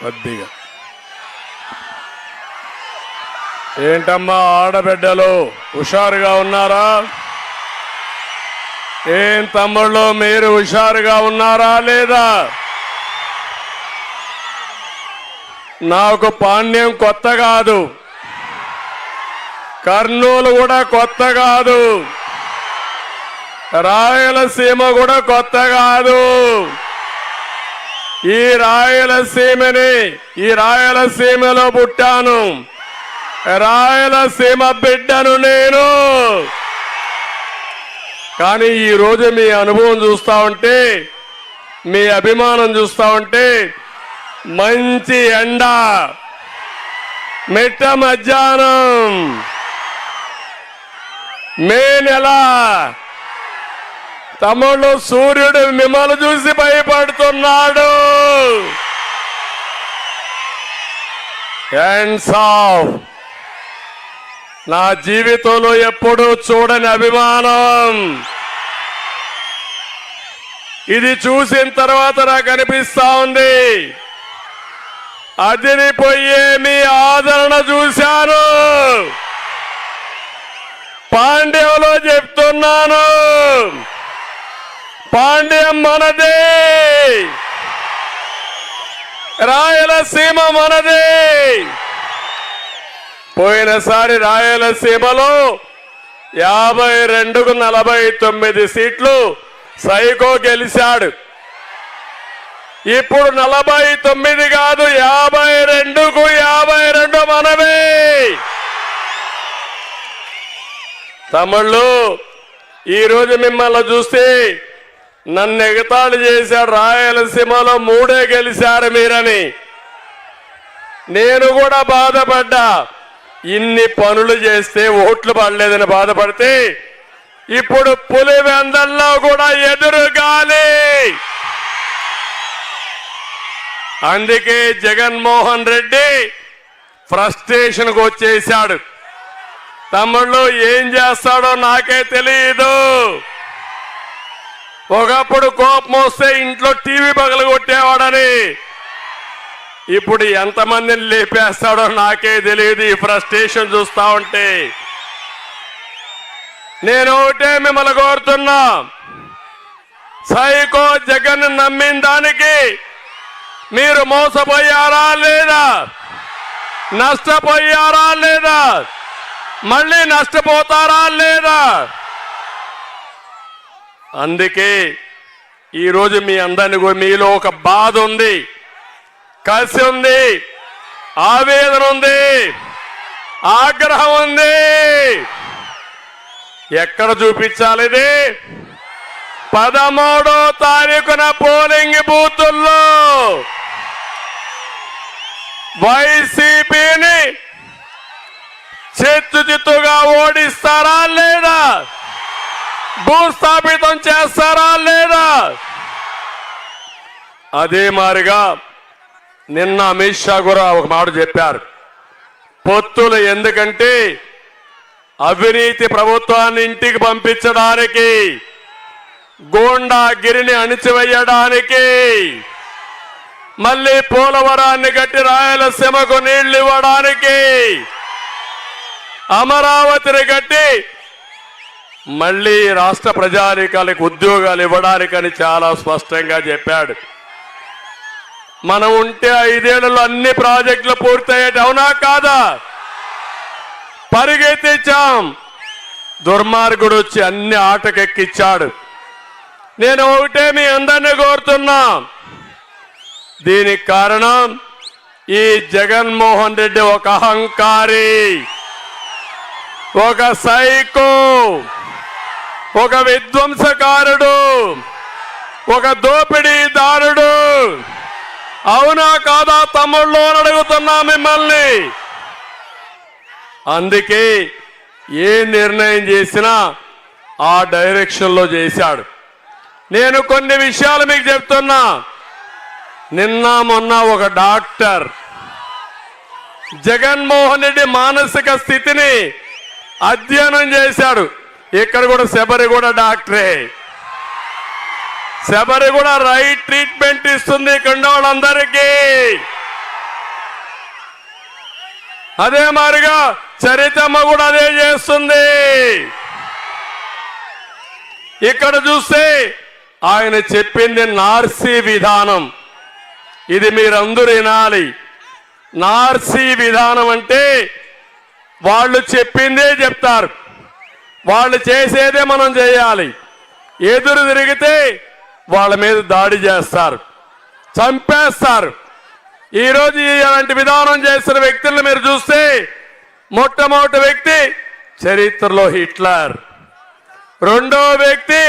కొద్దిగా ఏంటమ్మా ఆడబిడ్డలు హుషారుగా ఉన్నారా? ఏం తమ్ముళ్ళు మీరు హుషారుగా ఉన్నారా లేదా? నాకు పాండ్యం కొత్త కాదు, కర్నూలు కూడా కొత్త కాదు, రాయలసీమ కూడా కొత్త కాదు. ఈ రాయలసీమలో పుట్టాను, రాయలసీమ బిడ్డను నేను. కానీ ఈరోజు మీ అనుభవం చూస్తా ఉంటే, మీ అభిమానం చూస్తా ఉంటే, మంచి ఎండ, మిట్ట మధ్యాహ్నం, మే నెల, తమ్ముళ్ళు సూర్యుడు మిమ్మల్ని చూసి భయపడుతున్నాడు. నా జీవితంలో ఎప్పుడూ చూడని అభిమానం. ఇది చూసిన తర్వాత నాకు అనిపిస్తా ఉంది, అదిరిపోయే మీ ఆదరణ చూశాను. పాండ్యంలో చెప్తున్నాను, పాండ్యం మనదే, రాయలసీమ మనదే. పోయినసారి రాయలసీమలో 52కు 49 సీట్లు సైకో గెలిచాడు. ఇప్పుడు 49 కాదు, 52కు 52 మనమే. తమ్ముళ్ళు ఈరోజు మిమ్మల్ని చూస్తే నన్ను ఎగతాళి చేశాడు, రాయలసీమలో 3 గెలిచారు మీరని. నేను కూడా బాధపడ్డా, ఇన్ని పనులు చేస్తే ఓట్లు పడలేదని బాధపడితే ఇప్పుడు పులివెందల్లో కూడా ఎదురుగాలి. అందుకే జగన్మోహన్ రెడ్డి ఫ్రస్ట్రేషన్కు వచ్చేశాడు. తమ్ముళ్ళు ఏం చేస్తాడో నాకే తెలియదు. ఒకప్పుడు కోపం వస్తే ఇంట్లో టీవీ పగలగొట్టేవాడని, ఇప్పుడు ఎంతమందిని లేపేస్తాడో నాకే తెలియదు. ఈ ఫ్రస్ట్రేషన్ చూస్తా ఉంటే నేను ఒకటే మిమ్మల్ని కోరుతున్నా, సైకో జగన్ నమ్మిన దానికి మీరు మోసపోయారా లేదా? నష్టపోయారా లేదా? మళ్ళీ నష్టపోతారా లేదా? అందుకే ఈరోజు మీ అందరినీ మీలో ఒక బాధ ఉంది, కసి ఉంది, ఆవేదన ఉంది, ఆగ్రహం ఉంది. ఎక్కడ చూపించాలి ఇది? 13వ తారీఖున పోలింగ్ బూతుల్లో వైసీపీని చిత్తుగా ఓడిస్తారా లేదా? భూస్థాపితం చేస్తారా లేదా? అదే మారిగా నిన్న అమిత్ షా కూడా ఒక మాట చెప్పారు, పొత్తులు ఎందుకంటే అవినీతి ప్రభుత్వాన్ని ఇంటికి పంపించడానికి, గోండాగిరిని అణిచివేయడానికి, మళ్ళీ పోలవరాన్ని కట్టి రాయలసీమకు నీళ్లు ఇవ్వడానికి, అమరావతిని కట్టి మళ్ళీ రాష్ట్ర ప్రజానీకాలకు ఉద్యోగాలు ఇవ్వడానికని చాలా స్పష్టంగా చెప్పాడు. మనం ఉంటే 5 ఏళ్లలో అన్ని ప్రాజెక్టులు పూర్తయ్యేది, అవునా కాదా? పరిగెత్తించాం. దుర్మార్గుడు వచ్చి అన్ని ఆటకెక్కిచ్చాడు. నేను ఒకటే మీ అందరినీ కోరుతున్నా, దీనికి కారణం ఈ జగన్మోహన్ రెడ్డి ఒక అహంకారి, ఒక సైకో, ఒక విధ్వంసకారుడు, ఒక దోపిడీదారుడు. అవునా కాదా తమ్ముళ్ళు అని అడుగుతున్నా మిమ్మల్ని. అందుకే ఏ నిర్ణయం చేసినా ఆ డైరెక్షన్లో చేశాడు. నేను కొన్ని విషయాలు మీకు చెప్తున్నా. నిన్న మొన్న ఒక డాక్టర్ జగన్మోహన్ రెడ్డి మానసిక స్థితిని అధ్యయనం చేశాడు. ఇక్కడ కూడా శబరి కూడా డాక్టరే, శబరి కూడా రైట్ ట్రీట్మెంట్ ఇస్తుంది ఇక్కడ వాళ్ళందరికీ. అదే మారిగా చరితమ్మ కూడా అదే చేస్తుంది. ఇక్కడ చూస్తే ఆయన చెప్పింది నార్సీ విధానం. ఇది మీరందరూ వినాలి. నార్సీ విధానం అంటే వాళ్ళు చెప్పిందే చెప్తారు, వాళ్ళు చేసేదే మనం చేయాలి. ఎదురు తిరిగితే వాళ్ళ మీద దాడి చేస్తారు, చంపేస్తారు. ఈరోజు ఇలాంటి విధానం చేసిన వ్యక్తులను మీరు చూస్తే మొట్టమొదటి వ్యక్తి చరిత్రలో హిట్లర్, రెండో వ్యక్తి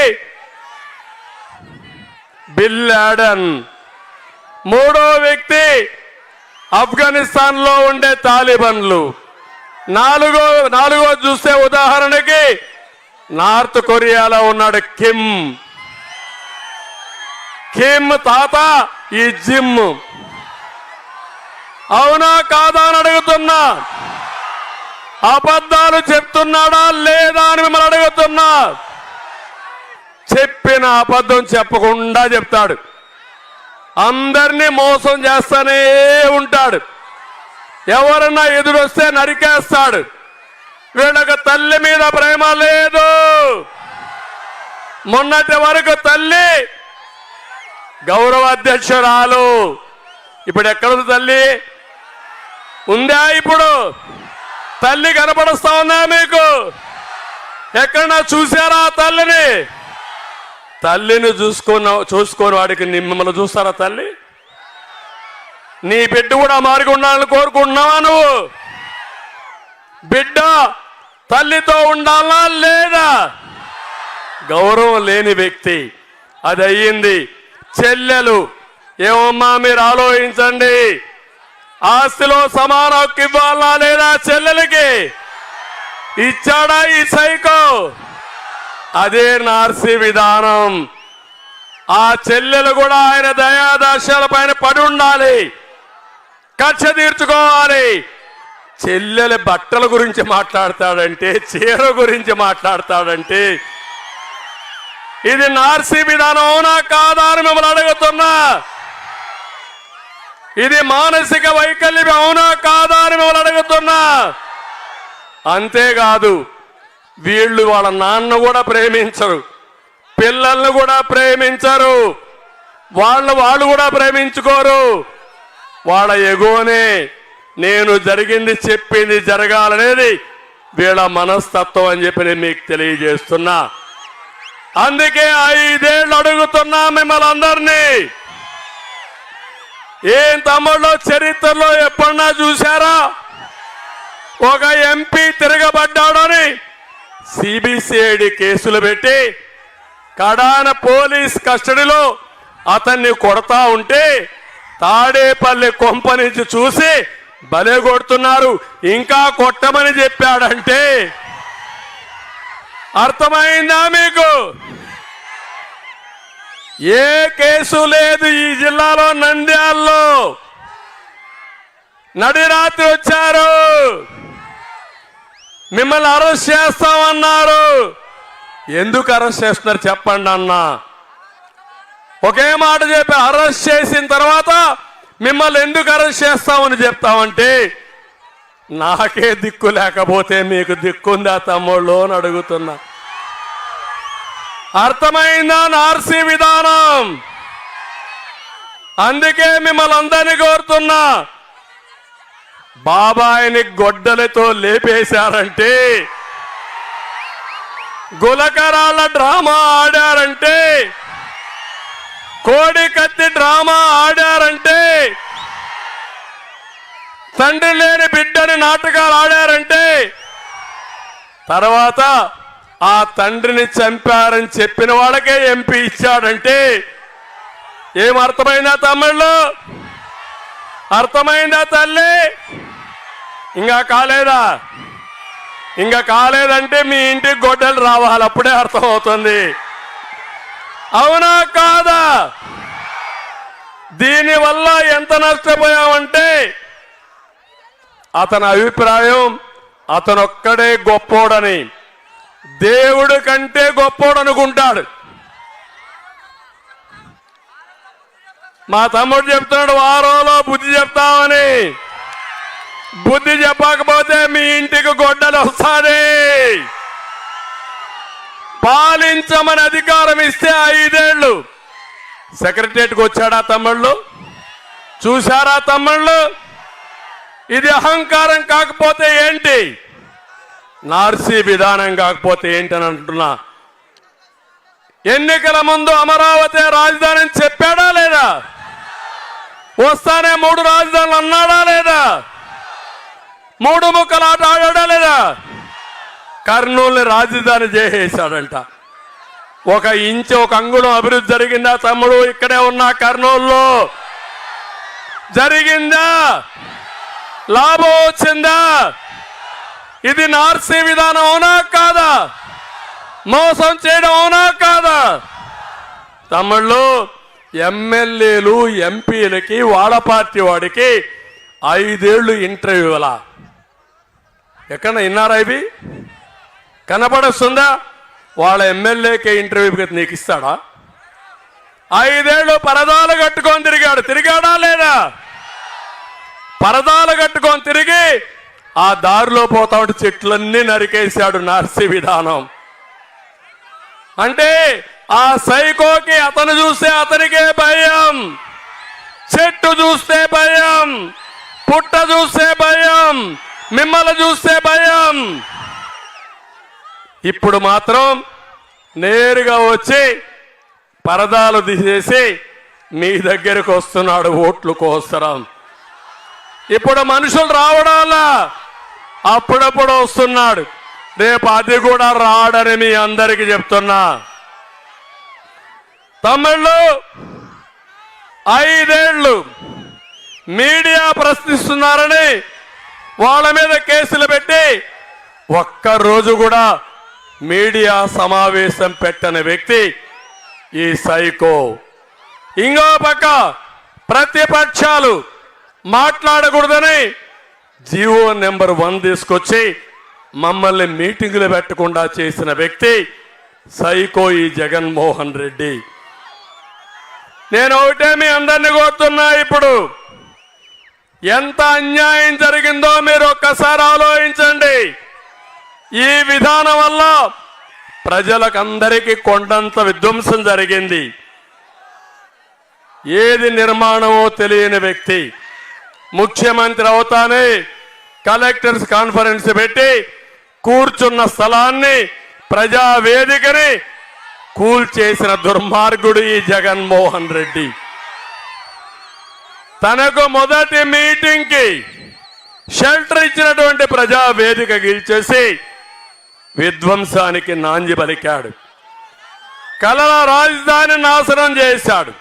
బిన్ లాడెన్, మూడో వ్యక్తి ఆఫ్ఘనిస్తాన్ లో ఉండే తాలిబన్లు, నాలుగో చూస్తే ఉదాహరణకి నార్త్ కొరియాలో ఉన్నాడు కిమ్ తాత ఈ జిమ్. అవునా కాదా అని అడుగుతున్నా. అబద్ధాలు చెప్తున్నాడా లేదా అని మిమ్మల్ని అడుగుతున్నా. చెప్పిన అబద్ధం చెప్పకుండా చెప్తాడు, అందరినీ మోసం చేస్తానే ఉంటాడు. ఎవరన్నా ఎదురొస్తే నరికేస్తాడు. వీళ్ళకి తల్లి మీద ప్రేమ లేదు. మొన్నటి వరకు తల్లి గౌరవ అధ్యక్షురాలు, ఇప్పుడు ఎక్కడుంది తల్లి? ఉందా? ఇప్పుడు తల్లి కనపడుస్తా ఉందా మీకు? ఎక్కడన్నా చూసారా తల్లిని? తల్లిని చూసుకొని వాడికి మిమ్మల్ని చూస్తారా తల్లి? నీ బిడ్డ కూడా మారి ఉండాలని కోరుకుంటున్నావా నువ్వు? బిడ్డ తల్లితో ఉండాలా లేదా? గౌరవం లేని వ్యక్తి అది అయ్యింది. చెల్లెలు ఏమమ్మా మీరు ఆలోచించండి. ఆస్తిలో సమాన హక్కు ఇవ్వాలా లేదా చెల్లెలకి? ఇచ్చాడా ఈ సైకో? అదే నార్సీ విధానం. ఆ చెల్లెలు కూడా ఆయన దయాదాస్యాల పైన పడి ఉండాలి, కక్ష తీర్చుకోవాలి. చెల్లెల బట్టల గురించి మాట్లాడతాడంటే, చీర గురించి మాట్లాడతాడంటే ఇది నార్సీ విధానం అవునా కాదా అని మిమ్మల్ని అడుగుతున్నా. ఇది మానసిక వైకల్యం అవునా కాదా అని మిమ్మల్ని అడుగుతున్నా. అంతేకాదు వీళ్ళు వాళ్ళ నాన్న కూడా ప్రేమించరు, పిల్లల్ని కూడా ప్రేమించరు, వాళ్ళు కూడా ప్రేమించుకోరు. వాళ్ళ ఎగోనే నేను జరిగింది చెప్పింది జరగాలనేది వీళ్ళ మనస్తత్వం అని చెప్పి నేను మీకు తెలియజేస్తున్నా. అందుకే 5 ఏళ్ళు అడుగుతున్నా మిమ్మల్ని అందరినీ. ఏం తమ్ముళ్ళు చరిత్రలో ఎప్పుడన్నా చూశారా ఒక ఎంపీ తిరగబడ్డాడని సిబిసిఐడి కేసులు పెట్టి కడాన పోలీస్ కస్టడీలో అతన్ని కొడతా ఉంటే తాడేపల్లి కొంప నుంచి చూసి బలే కొడుతున్నారు, ఇంకా కొట్టమని చెప్పాడంటే అర్థమైందా మీకు? ఏ కేసు లేదు ఈ జిల్లాలో. నంద్యాలలో నడిరాత్రి వచ్చారు, మిమ్మల్ని అరెస్ట్ చేస్తామన్నారు. ఎందుకు అరెస్ట్ చేస్తున్నారు చెప్పండి అన్నా. ఒకే మాట చెప్పి అరెస్ట్ చేసిన తర్వాత మిమ్మల్ని ఎందుకు అరెస్ట్ చేస్తామని చెప్తామంటే నాకే దిక్కు లేకపోతే మీకు దిక్కుందా తమ్ముళ్ళు అని అడుగుతున్నా. అర్థమైందా నార్సీ విధానం? అందుకే మిమ్మల్ని అందరినీ కోరుతున్నా, బాబాయిని గొడ్డలతో లేపేశారంటే, గులకరాళ్ళ డ్రామా ఆడారంటే, కోడి కత్తి డ్రామా ఆడారంటే, తండ్రి లేని బిడ్డని నాటకాలు ఆడారంటే, తర్వాత ఆ తండ్రిని చంపారని చెప్పిన వాళ్ళకే ఎంపీ ఇచ్చాడంటే ఏం అర్థమైందా తమ్ముళ్ళు? అర్థమైందా తల్లి? ఇంకా కాలేదా? ఇంకా కాలేదంటే మీ ఇంటికి గొడ్డలు రావాలి, అప్పుడే అర్థమవుతుంది. అవునా కాదా? దీనివల్ల ఎంత నష్టపోయామంటే అతని అభిప్రాయం అతనొక్కడే గొప్పోడని, దేవుడి కంటే గొప్పోడనుకుంటాడు. మా తమ్ముడు చెప్తున్నాడు వారంలో బుద్ధి చెప్తామని. బుద్ధి చెప్పకపోతే మీ ఇంటికి గొడ్డలు వస్తుంది. పాలించమని అధికారం ఇస్తే 5 ఏళ్ళు సెక్రటరియట్కి వచ్చాడా తమ్ముళ్ళు? చూశారా తమ్ముళ్ళు? ఇది అహంకారం కాకపోతే ఏంటి? నార్సీ విధానం కాకపోతే ఏంటని అంటున్నా. ఎన్నికల ముందు అమరావతి రాజధాని చెప్పాడా లేదా? వస్తానే 3 రాజధానులు అన్నాడా లేదా? 3 ముక్కలు ఆట ఆడాడా లేదా? కర్నూలుని రాజధాని చేసేశాడంట. 1 ఇంచు 1 అంగుళం అభివృద్ధి జరిగిందా తమ్ముడు? ఇక్కడే ఉన్న కర్నూలులో జరిగిందా? లాభం వచ్చిందా? ఇది నార్సీ విధానం అవునా కాదా? మోసం చేయడం అవునా కాదా? తమ్ముళ్ళు, ఎమ్మెల్యేలు ఎంపీలకి వాళ్ళ పార్టీ వాడికి 5 ఏళ్ళు ఇంటర్వ్యూలా ఎక్కడ విన్నారా? ఇవి కనపడుస్తుందా? వాళ్ళ ఎమ్మెల్యేకి ఇంటర్వ్యూ నీకు ఇస్తాడా? 5 ఏళ్ళు పరదాలు కట్టుకొని తిరిగాడా లేదా? పరదాలు కట్టుకొని తిరిగి ఆ దారిలో పోతా ఉంటే చెట్లన్నీ నరికేశాడు నార్సీ విధానం. అంటే ఆ సైకోకి అతను చూస్తే అతనికే భయం, చెట్టు చూస్తే భయం, పుట్ట చూస్తే భయం, మిమ్మల్ని చూస్తే భయం. ఇప్పుడు మాత్రం నేరుగా వచ్చి పరదాలు తీసేసి మీ దగ్గరకు వస్తున్నాడు ఓట్లు కోసరం. ఇప్పుడు మనుషులు రావడాలా అప్పుడప్పుడు వస్తున్నాడు. రేపు అది కూడా రాడని మీ అందరికీ చెప్తున్నా. తమిళ్ళు 5 ఏళ్ళు మీడియా ప్రశ్నిస్తున్నారని వాళ్ళ మీద కేసులు పెట్టి ఒక్కరోజు కూడా మీడియా సమావేశం పెట్టని వ్యక్తి ఈ సైకో. ఇంకో పక్క ప్రతిపక్షాలు మాట్లాడకూడదని జీవో నెంబర్ 1 తీసుకొచ్చి మమ్మల్ని మీటింగులు పెట్టకుండా చేసిన వ్యక్తి సైకో ఈ జగన్మోహన్ రెడ్డి. నేను ఒకటే మీ అందరినీ కోరుతున్నా, ఇప్పుడు ఎంత అన్యాయం జరిగిందో మీరు ఒక్కసారి ఆలోచించండి. ఈ విధానం వల్ల ప్రజలకందరికీ కొండంత విధ్వంసం జరిగింది. ఏది నిర్మాణమో తెలియని వ్యక్తి ముఖ్యమంత్రి అవుతానే కలెక్టర్స్ కాన్ఫరెన్స్ పెట్టి కూర్చున్న స్థలాన్ని ప్రజావేదికని కూల్చేసిన దుర్మార్గుడు ఈ జగన్మోహన్ రెడ్డి. తనకు మొదటి మీటింగ్ కి షెల్టర్ ఇచ్చినటువంటి ప్రజావేదిక గెలిచేసి విధ్వంసానికి నాంది పలికాడు. కలల రాజధాని నాశనం చేశాడు.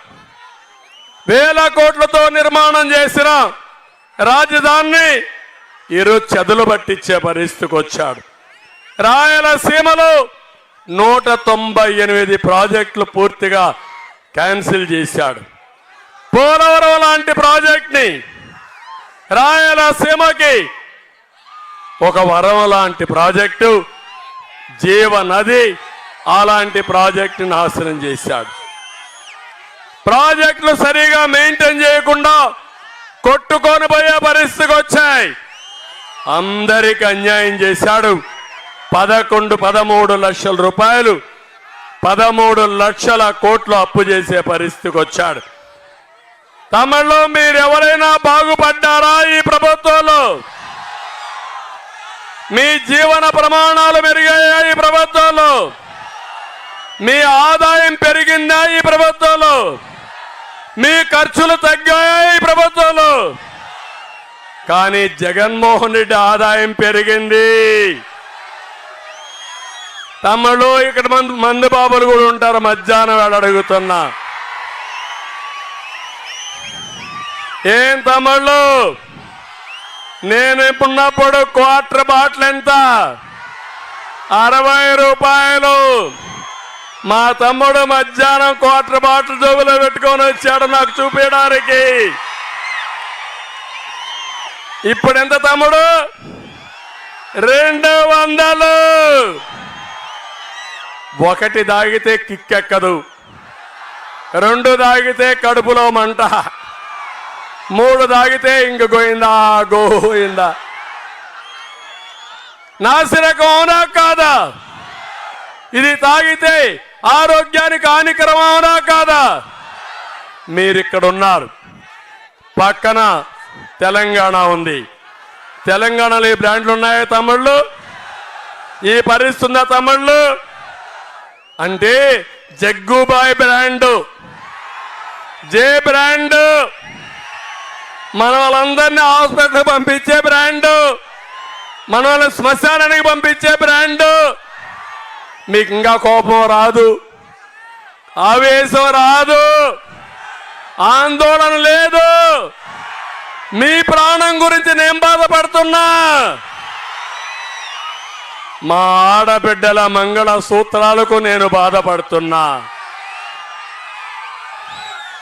1000 కోట్లతో నిర్మాణం చేసిన రాజధానిని ఈరోజు చెదలు పట్టించే పరిస్థితికి వచ్చాడు. రాయలసీమలో 198 ప్రాజెక్టులు పూర్తిగా క్యాన్సిల్ చేశాడు. పోలవరం లాంటి ప్రాజెక్ట్ని రాయలసీమకి ఒక వరం లాంటి ప్రాజెక్టు, జీవనది అలాంటి ప్రాజెక్టు నాశనం చేశాడు. ప్రాజెక్టులు సరిగా మెయింటైన్ చేయకుండా కొట్టుకొని పోయే పరిస్థితికి వచ్చాయి. అందరికి అన్యాయం చేశాడు. 13 లక్షల రూపాయలు 13 లక్షల కోట్లు అప్పు చేసే పరిస్థితికి వచ్చాడు. తమిళలో మీరెవరైనా బాగుపడ్డారా? ఈ ప్రభుత్వంలో మీ జీవన ప్రమాణాలు మెరుగయ్యా? ఈ ప్రభుత్వంలో మీ ఆదాయం పెరిగిందా? ఈ ప్రభుత్వంలో మీ ఖర్చులు తగ్గాయా? ఈ ప్రభుత్వంలో. కానీ జగన్మోహన్ రెడ్డి ఆదాయం పెరిగింది. తమ్ముళ్ళు, ఇక్కడ మందు బాబులు కూడా ఉంటారు. మధ్యాహ్నం వేళ అడుగుతున్నా, ఏం తమ్ముళ్ళు, నేను ఇప్పుడున్నప్పుడు క్వార్టర్ బాటిల్ ఎంత? 60 రూపాయలు. మా తమ్ముడు మధ్యాహ్నం క్వార్టర్ బాటిల్ జోబులో పెట్టుకొని వచ్చాడు నాకు చూపించడానికి. ఇప్పుడు ఎంత తమ్ముడు? 200. ఒకటి తాగితే కిక్కెక్కదు, 2 తాగితే కడుపులో మంట, 3 తాగితే ఇంక గోయిందా గోయిందా. నాసిరకం అవునా కాదా? ఇది తాగితే ఆరోగ్యానికి హానికరం అవునా కాదా? మీరిక్కడ ఉన్నారు, పక్కన తెలంగాణ ఉంది. తెలంగాణలో ఈ బ్రాండ్లు ఉన్నాయా తమ్ముళ్ళు? ఈ పరిస్థితి ఉందా తమ్ముళ్ళు? అంటే జగ్గుబాయ్ బ్రాండు, జే బ్రాండు, మన వాళ్ళందరినీ హాస్పిటల్కి పంపించే బ్రాండు, మన వాళ్ళని శ్మశానానికి పంపించే బ్రాండు. మీకు ఇంకా కోపం రాదు, ఆవేశం రాదు, ఆందోళన లేదు. మీ ప్రాణం గురించి నేను బాధపడుతున్నా. మా ఆడబిడ్డల మంగళ సూత్రాలకు నేను బాధపడుతున్నా.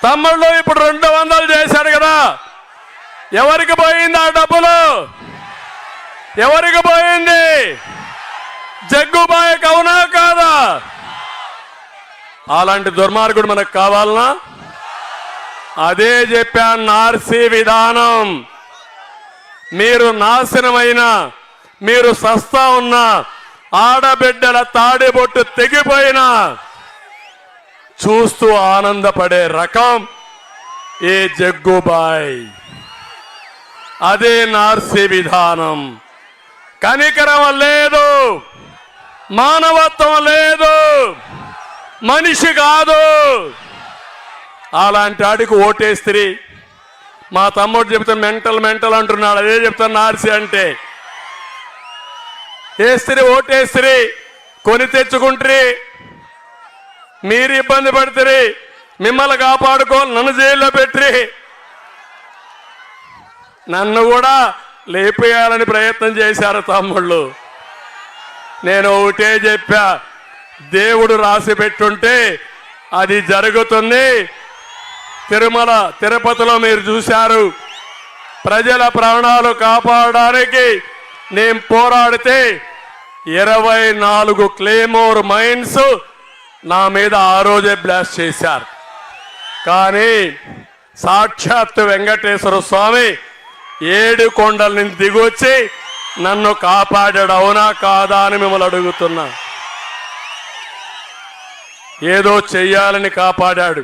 తమ్ముళ్ళు ఇప్పుడు 200 చేశారు కదా, ఎవరికి పోయింది ఆ డబ్బులు? ఎవరికి పోయింది? జగ్గుబాయ్ అవునా కాదా? అలాంటి దుర్మార్గుడు మనకు కావాలనా? అదే చెప్పాను, నార్సీ విధానం. మీరు నాశనమైన, మీరు సస్తా ఉన్న ఆడబిడ్డల తాడిబొట్టు తెగిపోయినా చూస్తూ ఆనందపడే రకం ఈ జగ్గుబాయ్. అదే నార్సీ విధానం. కనికరం లేదు, మానవత్వం లేదు, మనిషి కాదు. అలాంటి ఆడికి ఓటేస్త్రీ. మా తమ్ముడు చెబుతా మెంటల్ అంటున్నాడు, అదే చెప్తాను నార్సీ అంటే. వేస్త్రీ, ఓటేస్త్రీ, కొని తెచ్చుకుంటారు, మీరు ఇబ్బంది పడతారు, మిమ్మల్ని కాపాడుకోవాలి, నన్ను జైల్లో పెట్టి నన్ను కూడా లేపేయాలని ప్రయత్నం చేశారు తమ్ముళ్ళు. నేను ఒకటే చెప్పా, దేవుడు రాసి పెట్టుంటే అది జరుగుతుంది. తిరుమల తిరుపతిలో మీరు చూశారు, ప్రజల ప్రాణాలు కాపాడడానికి నేను పోరాడితే 24 క్లేమోర్ మైన్స్ నా మీద ఆ రోజే బ్లాస్ట్ చేశారు. కానీ సాక్షాత్తు వెంకటేశ్వర స్వామి 7 కొండల నుంచి దిగొచ్చి నన్ను కాపాడాడు. అవునా కాదా అని మిమ్మల్ని అడుగుతున్నా. ఏదో చెయ్యాలని కాపాడాడు.